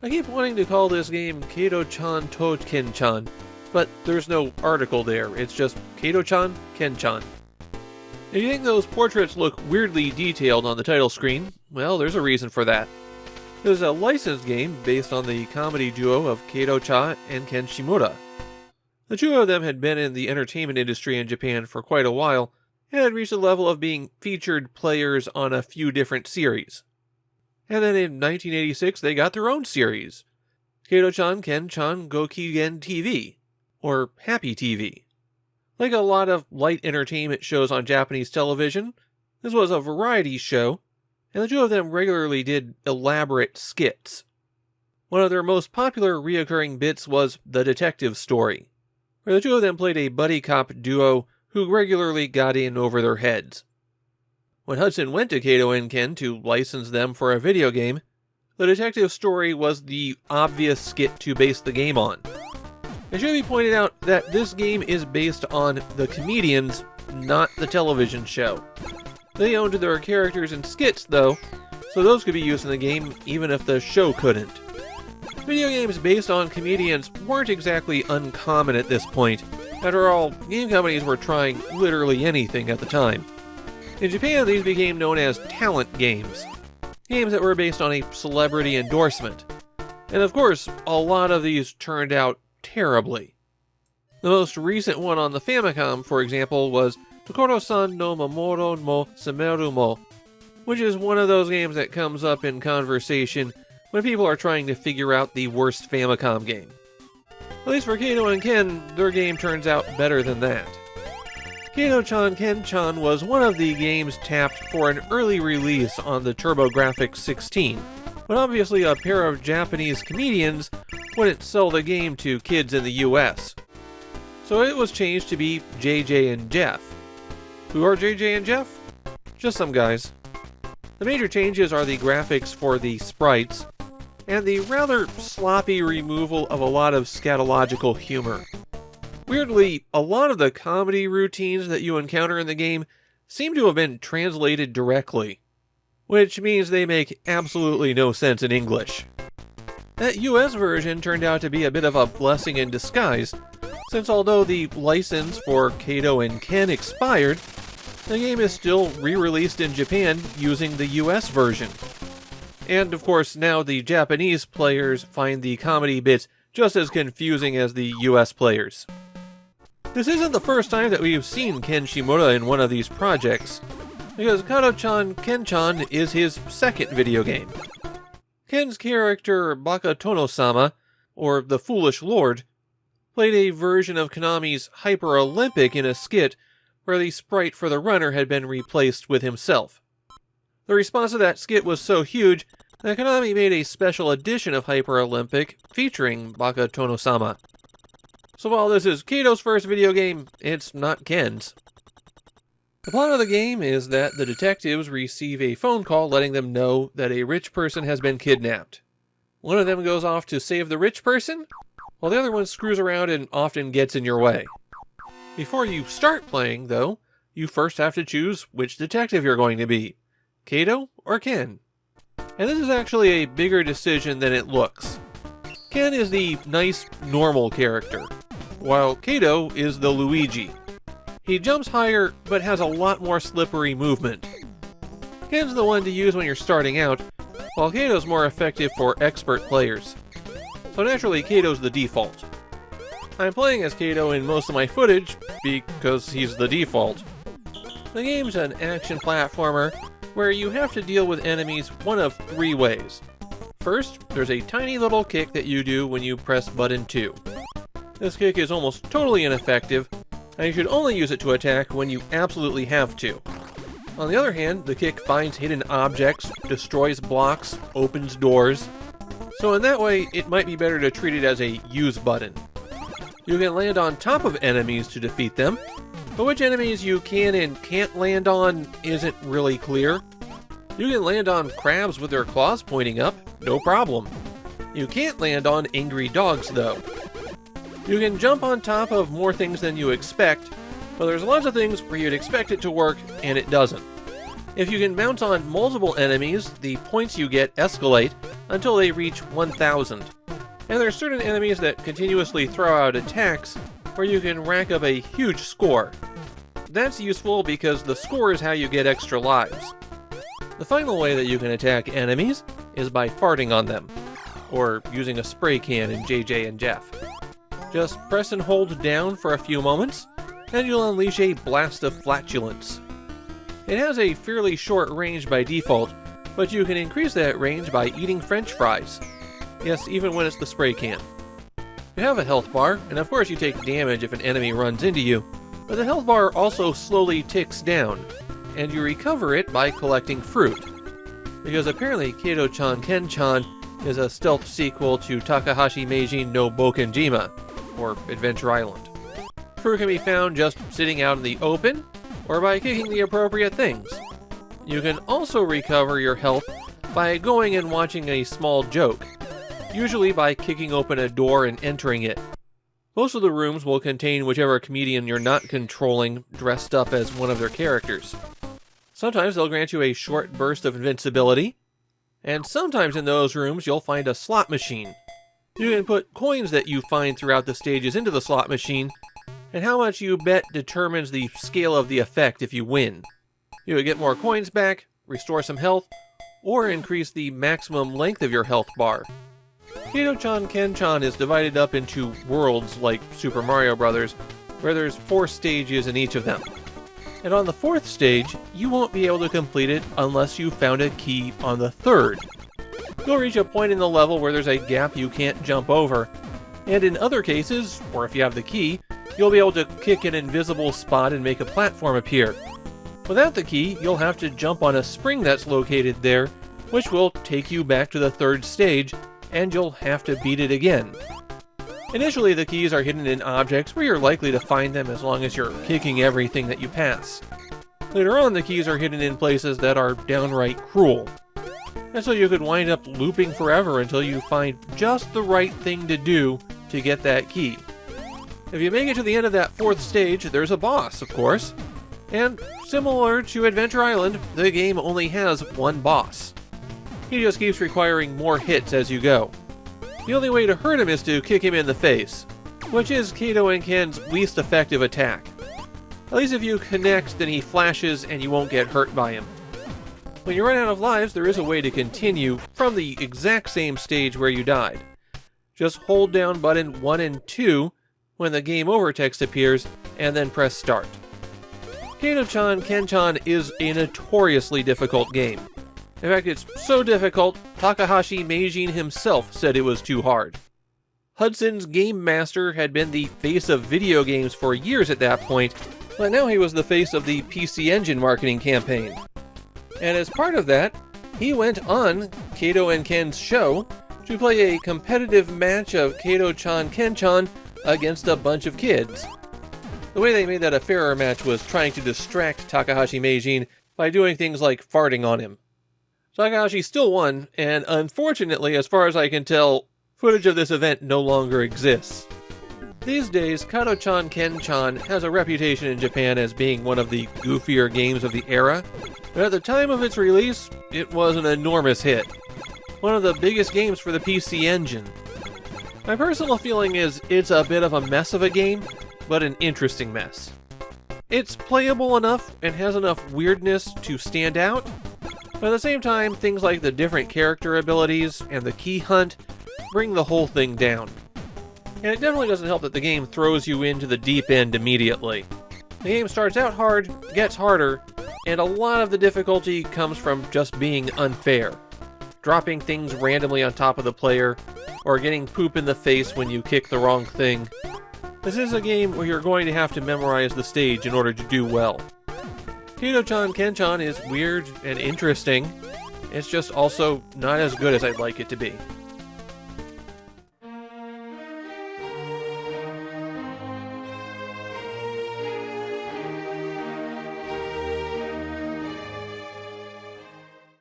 I keep wanting to call this game Kato-Chan Ken-chan, but there's no article there, it's just Kato-Chan Ken-chan. If you think those portraits look weirdly detailed on the title screen, well, there's a reason for that. It was a licensed game based on the comedy duo of Kato-Chan and Ken Shimura. The two of them had been in the entertainment industry in Japan for quite a while, and had reached the level of being featured players on a few different series. And then in 1986 they got their own series, Kato-Chan Ken-chan Gokigen TV, or Happy TV. Like a lot of light entertainment shows on Japanese television, this was a variety show, and the two of them regularly did elaborate skits. One of their most popular reoccurring bits was the detective story, where the two of them played a buddy cop duo who regularly got in over their heads. When Hudson went to Kato and Ken to license them for a video game, the detective story was the obvious skit to base the game on. It should be pointed out that this game is based on the comedians, not the television show. They owned their characters and skits, though, so those could be used in the game even if the show couldn't. Video games based on comedians weren't exactly uncommon at this point. After all, game companies were trying literally anything at the time. In Japan, these became known as talent games. Games that were based on a celebrity endorsement. And of course, a lot of these turned out terribly. The most recent one on the Famicom, for example, was Tokoro-san no Mamoru mo Semeru mo, which is one of those games that comes up in conversation when people are trying to figure out the worst Famicom game. At least for Kato and Ken, their game turns out better than that. Kato-Chan Ken-chan was one of the games tapped for an early release on the TurboGrafx 16, but obviously a pair of Japanese comedians wouldn't sell the game to kids in the US. So it was changed to be JJ and Jeff. Who are JJ and Jeff? Just some guys. The major changes are the graphics for the sprites, and the rather sloppy removal of a lot of scatological humor. Weirdly, a lot of the comedy routines that you encounter in the game seem to have been translated directly, which means they make absolutely no sense in English. That US version turned out to be a bit of a blessing in disguise, since although the license for Kato and Ken expired, the game is still re-released in Japan using the US version. And of course, now the Japanese players find the comedy bits just as confusing as the US players. This isn't the first time that we've seen Ken Shimura in one of these projects, because Kato-Chan Ken-chan is his second video game. Ken's character Bakatono-sama, or the Foolish Lord, played a version of Konami's Hyper Olympic in a skit where the sprite for the runner had been replaced with himself. The response to that skit was so huge that Konami made a special edition of Hyper Olympic featuring Bakatono-sama. So while this is Kato's first video game, it's not Ken's. The plot of the game is that the detectives receive a phone call letting them know that a rich person has been kidnapped. One of them goes off to save the rich person, while the other one screws around and often gets in your way. Before you start playing, though, you first have to choose which detective you're going to be, Kato or Ken. And this is actually a bigger decision than it looks. Ken is the nice, normal character, while Kato is the Luigi. He jumps higher, but has a lot more slippery movement. Ken's the one to use when you're starting out, while Kato's more effective for expert players. So naturally, Kato's the default. I'm playing as Kato in most of my footage because he's the default. The game's an action platformer where you have to deal with enemies one of three ways. First, there's a tiny little kick that you do when you press button 2. This kick is almost totally ineffective, and you should only use it to attack when you absolutely have to. On the other hand, the kick finds hidden objects, destroys blocks, opens doors, so in that way, it might be better to treat it as a use button. You can land on top of enemies to defeat them, but which enemies you can and can't land on isn't really clear. You can land on crabs with their claws pointing up, no problem. You can't land on angry dogs though. You can jump on top of more things than you expect, but there's lots of things where you'd expect it to work and it doesn't. If you can bounce on multiple enemies, the points you get escalate, until they reach 1000. And there are certain enemies that continuously throw out attacks where you can rack up a huge score. That's useful because the score is how you get extra lives. The final way that you can attack enemies is by farting on them, or using a spray can in JJ and Jeff. Just press and hold down for a few moments, and you'll unleash a blast of flatulence. It has a fairly short range by default, but you can increase that range by eating French fries. Yes, even when it's the spray can. You have a health bar, and of course you take damage if an enemy runs into you, but the health bar also slowly ticks down, and you recover it by collecting fruit. Because apparently Kato-Chan Ken-Chan is a stealth sequel to Takahashi Meijin no Bokenjima, or Adventure Island. Fruit can be found just sitting out in the open, or by kicking the appropriate things. You can also recover your health by going and watching a small joke, usually by kicking open a door and entering it. Most of the rooms will contain whichever comedian you're not controlling dressed up as one of their characters. Sometimes they'll grant you a short burst of invincibility, and sometimes in those rooms you'll find a slot machine. You can put coins that you find throughout the stages into the slot machine, and how much you bet determines the scale of the effect if you win. You would get more coins back, restore some health, or increase the maximum length of your health bar. Kato-Chan Ken-Chan is divided up into worlds like Super Mario Bros., where there's 4 stages in each of them. And on the 4th stage, you won't be able to complete it unless you found a key on the 3rd. You'll reach a point in the level where there's a gap you can't jump over, and in other cases, or if you have the key, you'll be able to kick an invisible spot and make a platform appear. Without the key, you'll have to jump on a spring that's located there, which will take you back to the 3rd stage, and you'll have to beat it again. Initially, the keys are hidden in objects where you're likely to find them as long as you're kicking everything that you pass. Later on, the keys are hidden in places that are downright cruel. And so you could wind up looping forever until you find just the right thing to do to get that key. If you make it to the end of that 4th stage, there's a boss, of course. And similar to Adventure Island, the game only has one boss. He just keeps requiring more hits as you go. The only way to hurt him is to kick him in the face, which is Kato and Ken's least effective attack. At least if you connect, then he flashes and you won't get hurt by him. When you run out of lives, there is a way to continue from the exact same stage where you died. Just hold down button 1 and 2 when the game over text appears, and then press start. Kato-Chan Ken-Chan is a notoriously difficult game. In fact, it's so difficult, Takahashi Meijin himself said it was too hard. Hudson's game master had been the face of video games for years at that point, but now he was the face of the PC Engine marketing campaign. And as part of that, he went on Kato and Ken's show to play a competitive match of Kato-Chan Ken-Chan against a bunch of kids. The way they made that a fairer match was trying to distract Takahashi Meijin by doing things like farting on him. Takahashi still won, and unfortunately, as far as I can tell, footage of this event no longer exists. These days, Kato-Chan Ken-Chan has a reputation in Japan as being one of the goofier games of the era, but at the time of its release, it was an enormous hit. One of the biggest games for the PC Engine. My personal feeling is it's a bit of a mess of a game, but an interesting mess. It's playable enough and has enough weirdness to stand out, but at the same time, things like the different character abilities and the key hunt bring the whole thing down. And it definitely doesn't help that the game throws you into the deep end immediately. The game starts out hard, gets harder, and a lot of the difficulty comes from just being unfair. Dropping things randomly on top of the player, or getting poop in the face when you kick the wrong thing. This is a game where you're going to have to memorize the stage in order to do well. Kato-Chan Ken-Chan is weird and interesting. It's just also not as good as I'd like it to be.